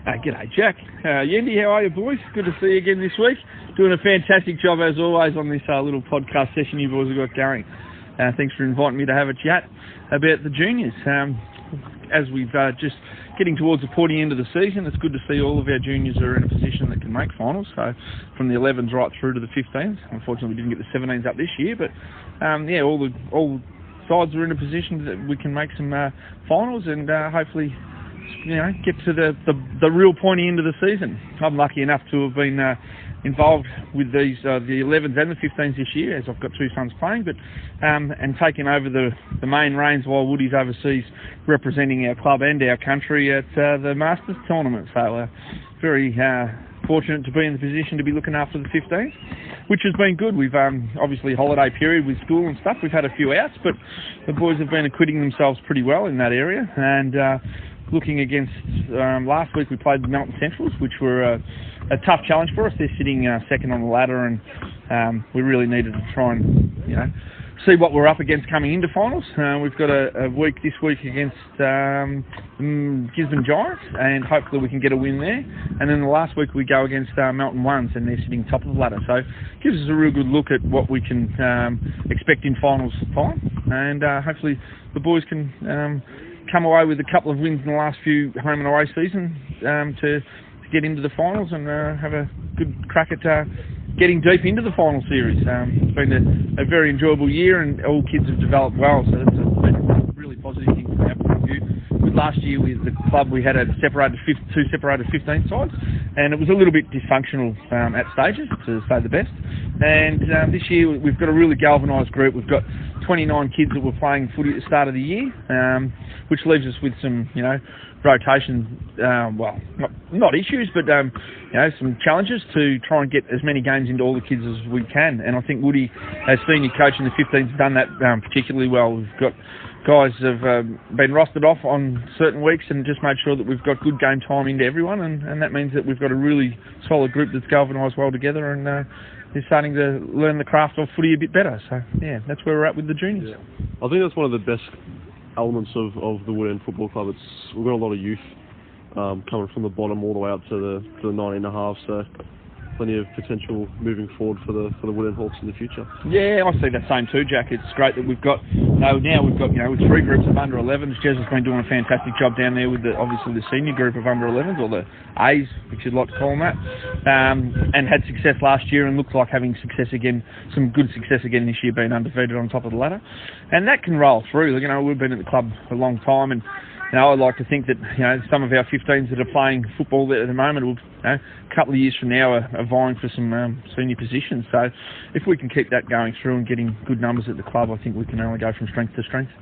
G'day, Jack. Yendi, how are you, boys? Good to see you again this week. Doing a fantastic job, as always, on this little podcast session you boys have got going. Thanks for inviting me to have a chat about the juniors. As we've just getting towards the pointy end of the season, it's good to see all of our juniors are in a position that can make finals. So from the 11s right through to the 15s. Unfortunately, we didn't get the 17s up this year, but all sides are in a position that we can make some finals and hopefully, get to the real pointy end of the season. I'm lucky enough to have been involved with these the 11s and the 15s this year, as I've got two sons playing, but and taking over the main reins while Woody's overseas representing our club and our country at the Masters tournament. So very fortunate to be in the position to be looking after the 15s, which has been good. We've obviously holiday period with school and stuff. We've had a few outs, but the boys have been acquitting themselves pretty well in that area. And looking against last week, we played the Melton Centrals, which were a tough challenge for us. They're sitting second on the ladder, and we really needed to try and see what we're up against coming into finals. We've got a week this week against Gisborne Giants, and hopefully we can get a win there. And then the last week we go against Melton Ones, and they're sitting top of the ladder. So it gives us a real good look at what we can expect in finals time, and hopefully the boys can come away with a couple of wins in the last few home and away season to get into the finals and have a good crack at getting deep into the final series. It's been a very enjoyable year, and all kids have developed well, so it's been a really positive thing from our point of view. With last year with the club, we had two separated 15 sides, and it was a little bit dysfunctional at stages, to say the best. And this year we've got a really galvanised group. We've got 29 kids that were playing footy at the start of the year, which leaves us with some, rotation, not issues, but some challenges to try and get as many games into all the kids as we can. And I think Woody, as senior coach in the 15s, has done that particularly well. We've got guys have been rostered off on certain weeks and just made sure that we've got good game time into everyone, and that means that we've got a really solid group that's galvanised well together, and they're starting to learn the craft of footy a bit better. So yeah, that's where we're at with the juniors. Yeah. I think that's one of the best elements of the Woodend Football Club. We've got a lot of youth coming from the bottom all the way up to the 19.5, so plenty of potential moving forward for the Woodend Hawks in the future. Yeah, I see that same too, Jack. It's great that we've got with three groups of under 11s. Jez has been doing a fantastic job down there with obviously the senior group of under 11s, or the A's, if you'd like to call them that, and had success last year and looks like having success again, some good success again this year, being undefeated on top of the ladder, and that can roll through. We've been at the club for a long time, and I'd like to think that some of our 15s that are playing football at the moment will, a couple of years from now, are vying for some senior positions. So if we can keep that going through and getting good numbers at the club, I think we can only go from strength to strength.